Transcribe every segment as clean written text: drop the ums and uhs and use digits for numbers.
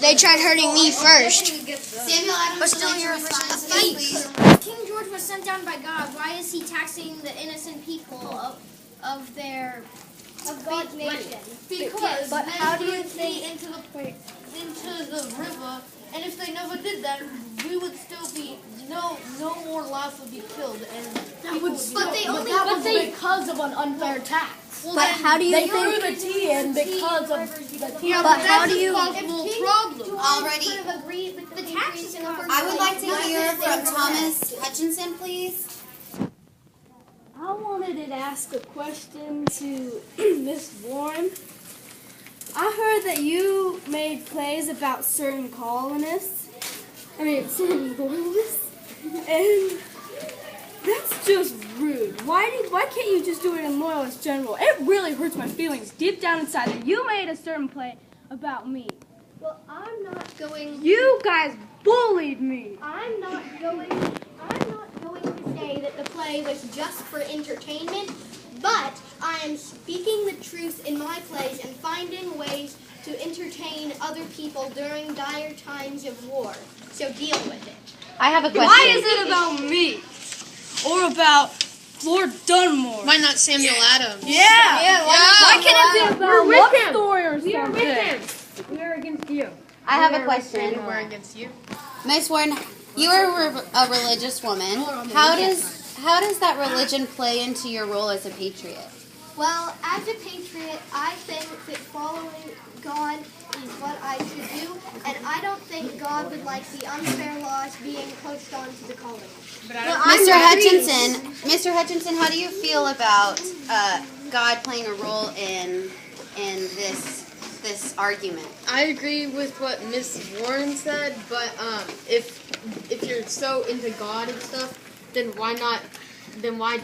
They tried hurting me first. Samuel Adams, but still, you're please. King George was sent down by God. Why is he taxing the innocent people of their God's nation? Because but they how do you threw think me into the river, and if they never did that, we would still be no more lives would be killed, and but because of an unfair tax. Well, but how do you they think? threw the tea in because of the tea. Yeah, but but how that's do you? a possible problem. Alrighty. The taxes I would like to hear from Thomas Hutchinson, please. I wanted to ask a question to Miss Warren. I heard that you made plays about certain colonists. Certain loyalists. And that's just rude. Why can't you just do it in Loyalist General? It really hurts my feelings deep down inside that you made a certain play about me. Well, I'm not going. You guys bullied me. I'm not going to say that the play was just for entertainment, but I am speaking the truth in my plays and finding ways to entertain other people during dire times of war. So deal with it. I have a question. Why is it about me? Or about Lord Dunmore? Why not Samuel Adams? Yeah. Why can't it be about love story or We are something? with him. We are against you. I have a question. We're against you. Miss Warren, you are a religious woman. How does that religion play into your role as a patriot? Well, as a patriot, I think that following God is what I should do, and I don't think God would like the unfair laws being pushed onto the colonists. Mr. Hutchinson, how do you feel about God playing a role in this argument? I agree with what Miss Warren said, but if you're so into God and stuff, then why not? Then why be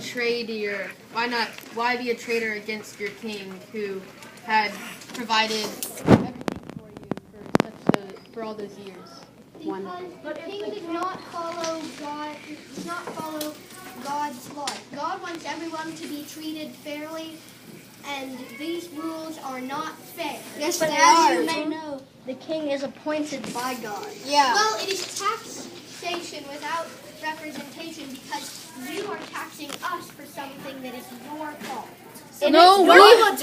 a traitor against your king who had provided everything for you for all those years? Because the king did not follow God's laws. God wants everyone to be treated fairly, and these rules are not fair. Yes, but they as are. you may know, the king is appointed by God. Yeah. Well, it is taxation without representation because you are taxing us for something that is your fault. No, we had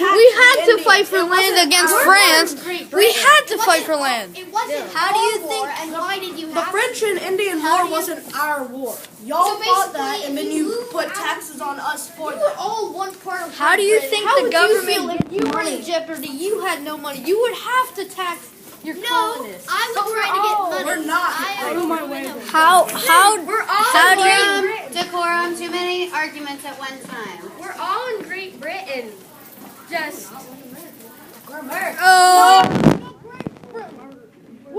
to fight for land against France. We had to fight for land. It wasn't How do you our think- war, and why did you The have French to? and Indian War wasn't our war. Y'all So fought that, basically, and then if you you put have- taxes on us for We that. were all one part of How do you Britain. think How the would you feel government? if you were in jeopardy. You had no money. You would have to tax your No, colonists. I was trying to get money. We're not. I am On my a way. criminal. How do you? Decorum, too many arguments at one time. We're all in Great Britain. Just.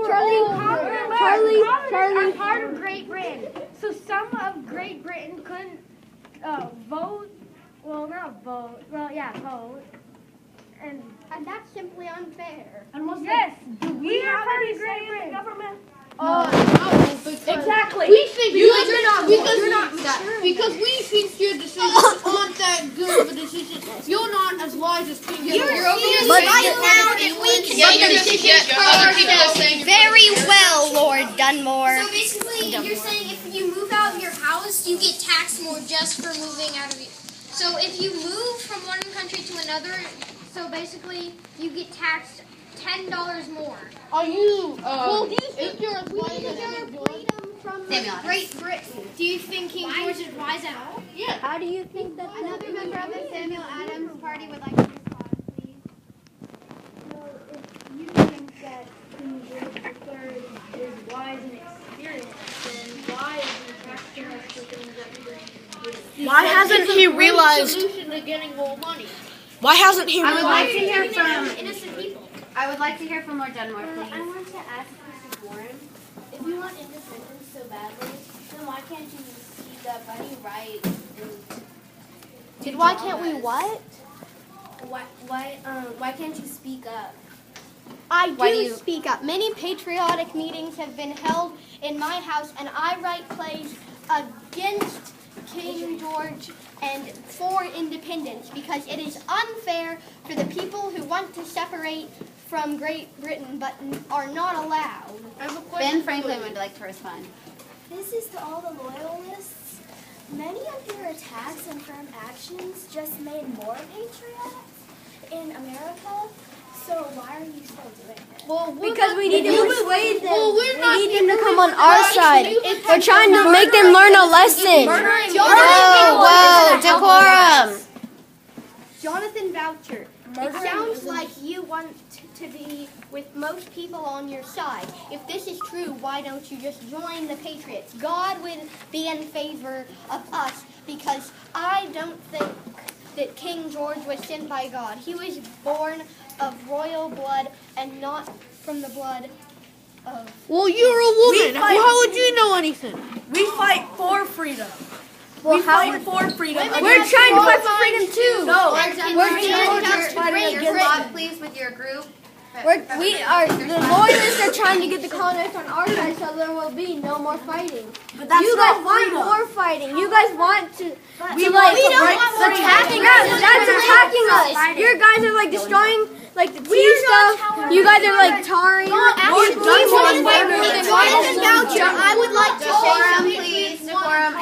Charlie are part of Great Britain. So some of Great Britain couldn't vote. Well, not vote. Well, yeah, vote. And that's simply unfair. yes, we are part of Great Britain. Government. Exactly. We think You're because we think your decisions aren't that good of a decision. You're not as wise as King George. You're right now that we can Other people are saying very well, Lord Dunmore. So basically, you're saying if you move out of your house, you get taxed more just for moving out of your. So if you move from one country to another, so basically you get taxed $10 more. Are you? Well, do you think you're as wise as King George? Freedom from Samuel Adams. Great Britain. Do you think King George is wise at all? Yeah. How do you think that? Another member of the Samuel Adams party would like to respond, please. So if you think that King George III is wise and experienced, then why is he taxing us for things that we would? Why hasn't he realized? Solution to getting more money. Why hasn't he I would like realized? to hear from. Innocent people. I would like to hear from Lord Dunmore, I please. want to ask Mrs. Warren, if you want independence so badly, then why can't you speak up? Why do you write? Why can't we what? Why can't you speak up? I Why do do you- speak up. Many patriotic meetings have been held in my house, and I write plays against King George and for independence because it is unfair for the people who want to separate from Great Britain but are not allowed. I have a question. Ben Franklin would like to respond. This is to all the loyalists. Many of your attacks and firm actions just made more patriots in America. So why are you still doing it? Well, Because we need to persuade them. Well, we're not. We need them to come on our side. We're trying to make them learn a lesson. Whoa, decorum. Jonathan Boucher, it sounds like you want to be with most people on your side. If this is true, why don't you just join the Patriots? God would be in favor of us because I don't think that King George was sent by God. He was born of royal blood and not from the blood of... Well, you're a woman. How would you know anything? We fight for freedom. Well, We fight for freedom. we're trying to fight for freedom too. No. Your thought, please, with your group. The loyalists are trying to get the colonists on our side so there will be no more fighting. But that's You guys not want freedom. more fighting. You guys want to We like want attacking us. That's attacking us. Your guys are like destroying like the tea stuff. You guys are like tarring. Jonathan Boucher, I would like to say Decorum, something. please. Decorum.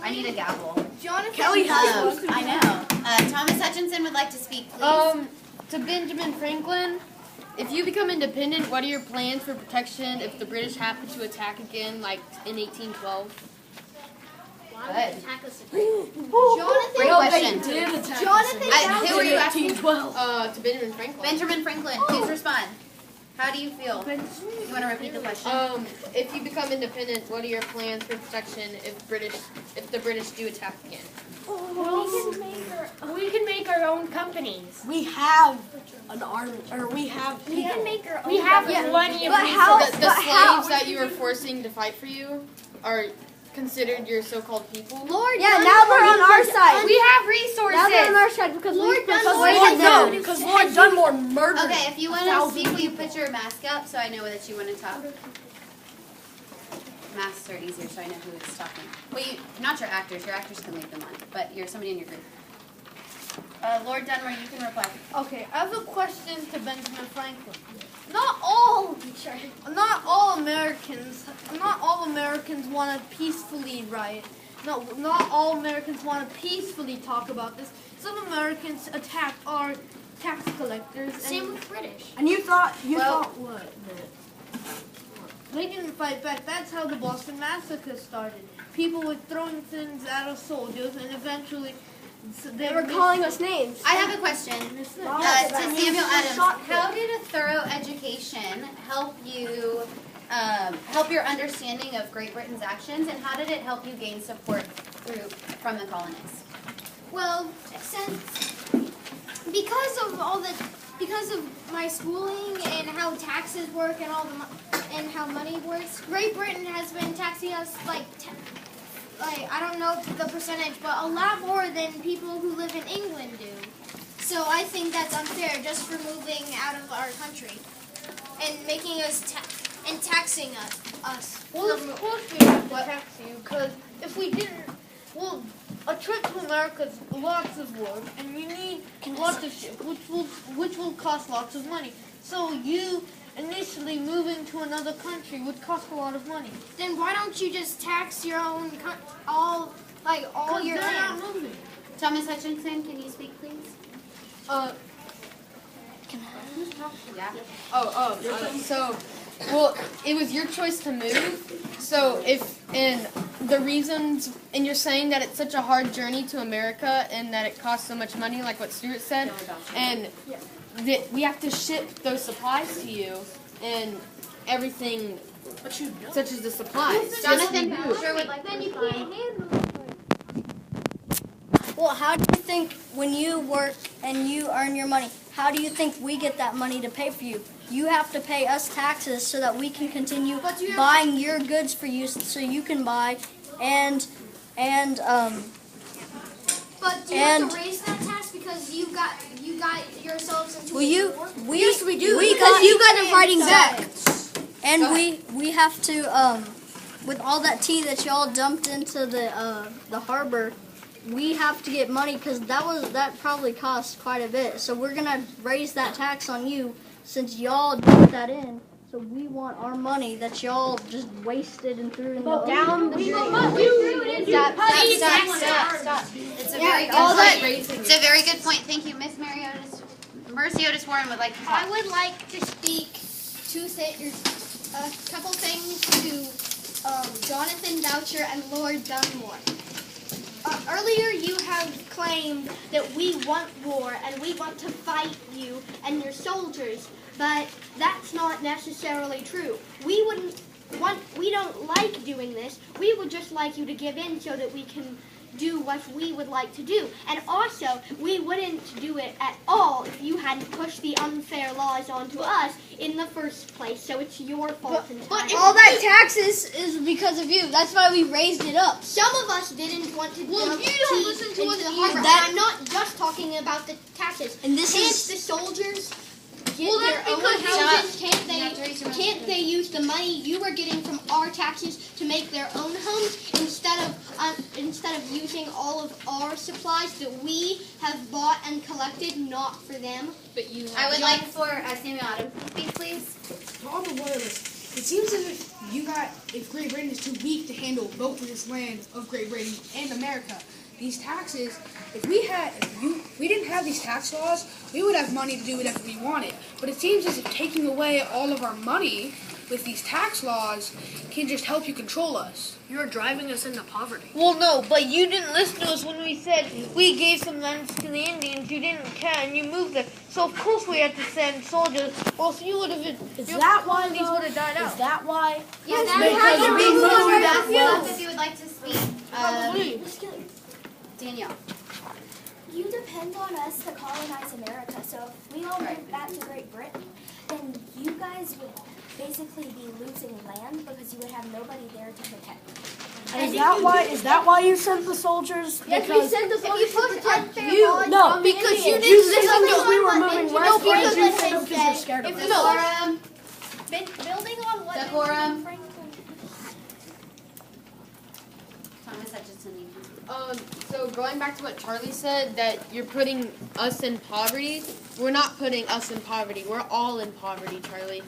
I need a gavel. Jonathan Kelly has I know. Thomas Hutchinson would like to speak, please. To Benjamin Franklin, if you become independent, what are your plans for protection if the British happen to attack again, like in 1812? Good. Jonathan, Great question. Jonathan Who are you asking? To Benjamin Franklin. Benjamin Franklin, please respond. How do you feel? You want to repeat the question? If you become independent, what are your plans for protection if the British do attack again? We can make our own companies. We have an army, or we have We can make our own. We have plenty of But resources. how? The slaves that you were forcing to fight for you are considered your so-called people? Lord Yeah, now they're on our side. We have resources. Now they're on our side because Lord we Dunmore- them. because Lord Dunmore murdered. Okay, if you want to speak, will you put your mask up so I know that you want to talk? Masks are easier so I know who is talking. Well, not your actors. Your actors can leave them on, but you're somebody in your group. Lord Dunmore, you can reply. Okay, I have a question to Benjamin Franklin. Not all Americans want to peacefully riot. No, not all Americans want to peacefully talk about this. Some Americans attack our tax collectors. Same with British. And you thought Well- what? They didn't fight back. That's how the Boston Massacre started. People were throwing things at us soldiers, and eventually They were calling us names. I have a question to Samuel Adams. How did a thorough education help you, help your understanding of Great Britain's actions, and how did it help you gain support from the colonists? Well, because of my schooling and how taxes work and and how money works, Great Britain has been taxing us like I don't know the percentage, but a lot more than people who live in England do. So I think that's unfair just for moving out of our country and making us taxing us. Well, of course we have to tax you, because if we didn't, well, a trip to America is lots of work, and you need lots of shit, which will cost lots of money. So you initially moving to another country would cost a lot of money. Then why don't you just tax your own all your They're land? not moving. Thomas Hutchinson, can you speak, please? Yeah. Well, it was your choice to move. So and you're saying that it's such a hard journey to America and that it costs so much money, like what Stuart said, and that we have to ship those supplies to you and everything, such as the supplies. Jonathan Boucher would like Then to you reply. can't handle it. Well, how do you think when you work and you earn your money, how do you think we get that money to pay for you? You have to pay us taxes so that we can continue buying your goods for you so you can buy and But do you have to raise that tax because you got yourselves into a war? yes, we do. Because you guys are fighting back. And we have to with all that tea that y'all dumped into the harbor, we have to get money because that probably cost quite a bit. So we're gonna raise that tax on you since y'all dumped that in. So we want our money that y'all just wasted and threw in the ocean. Stop. It's a very good point. It's a very good point. Thank you, Miss Mercy Otis Warren would like to talk. I would like to speak a couple things to Jonathan Boucher and Lord Dunmore. Earlier you have claimed that we want war and we want to fight you and your soldiers, but that's not necessarily true. We don't like doing this. We would just like you to give in so that we can do what we would like to do. And also, we wouldn't do it at all if you hadn't pushed the unfair laws onto us in the first place. So it's your fault entirely. But all that taxes is because of you. That's why we raised it up. Some of us didn't want to Well, dump you don't tea listen to into us the either. harbor. And I'm not just talking about the taxes. And this Can't is the soldiers get Well, their that's own because houses? You have to raise your Can't they use the money you were getting from our taxes to make their own homes instead of using all of our supplies that we have bought and collected, not for them? But you I would like for Samuel Adams to speak, please. To all the loyalists, it seems as if Great Britain is too weak to handle both of this land of Great Britain and America. These taxes, if we didn't have these tax laws, we would have money to do whatever we wanted. But it seems as if taking away all of our money with these tax laws can just help you control us. You're driving us into poverty. Well, no, but you didn't listen to us when we said we gave some lands to the Indians. You didn't care, and you moved there. So of course we had to send soldiers, or else you would have been. Is your that why, colonies though? would have died out. Is that why? Yes, Because we moved that well. if you would like to speak. Danielle. You depend on us to colonize America, so if we all moved back to Great Britain, then you guys would basically be losing land because you would have nobody there to protect you. And is that why you sent the soldiers? Yes, we sent the soldiers to protect you. No, because you didn't listen to we were moving west. Why did you send them because you're scared of us? Decorum. Building on what Decorum. Franklin. Thomas Hutchinson. So going back to what Charlie said, that you're putting us in poverty, we're not putting us in poverty. We're all in poverty, Charlie.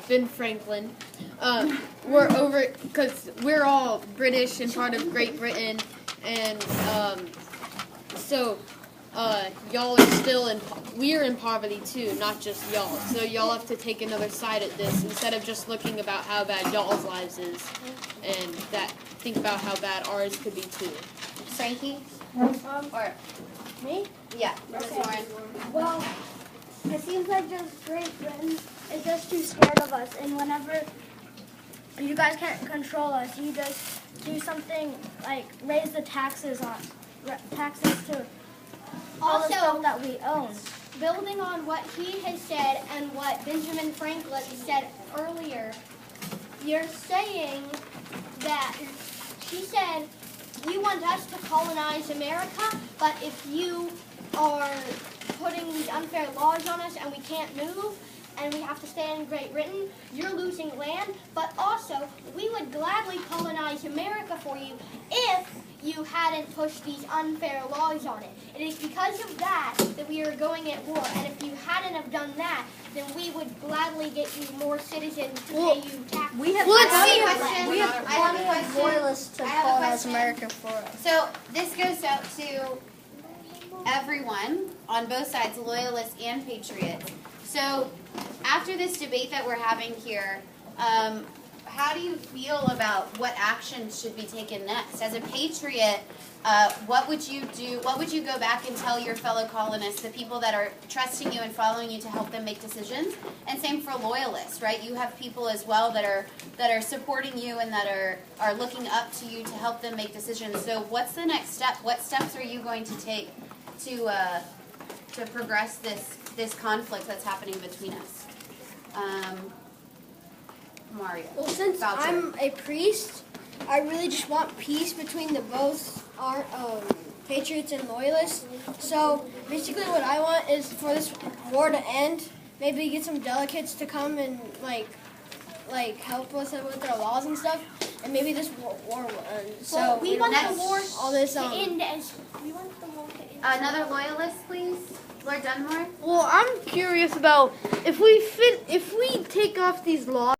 Ben Franklin. We're over, because we're all British and part of Great Britain, and y'all are still we're in poverty too, not just y'all. So y'all have to take another side at this instead of just looking about how bad y'all's lives is, and think about how bad ours could be too. Frankie? Or Me? yeah, Miss Warren. Well, it seems like just Great Britain is just too scared of us, and whenever you guys can't control us, you just do something like raise the taxes to all the stuff that we own. Building on what he has said and what Benjamin Franklin said earlier, you're saying that he said, we want us to colonize America, but if you are putting these unfair laws on us and we can't move and we have to stay in Great Britain, you're losing land, but also we would gladly colonize America for you if you hadn't pushed these unfair laws on it. It is because of that that we are going at war, and if you hadn't have done that, then we would gladly get you more citizens to pay you taxes. We have plenty of loyalists to colonize America for us. So this goes out to everyone on both sides, loyalists and patriots. So after this debate that we're having here, how do you feel about what actions should be taken next? As a patriot, what would you do? What would you go back and tell your fellow colonists, the people that are trusting you and following you to help them make decisions? And same for loyalists, right? You have people as well that are supporting you and that are looking up to you to help them make decisions. So what's the next step? What steps are you going to take to progress this conflict that's happening between us? Mario. Well, since Boucher. I'm a priest, I really just want peace between the both our patriots and loyalists. So basically, what I want is for this war to end. Maybe get some delegates to come and like like help us with our laws and stuff, and maybe this war so Well, we want Next. the war all this to end as we want the war to end. Another loyalist, please. Lord Dunmore. Well, I'm curious about if we take off these laws.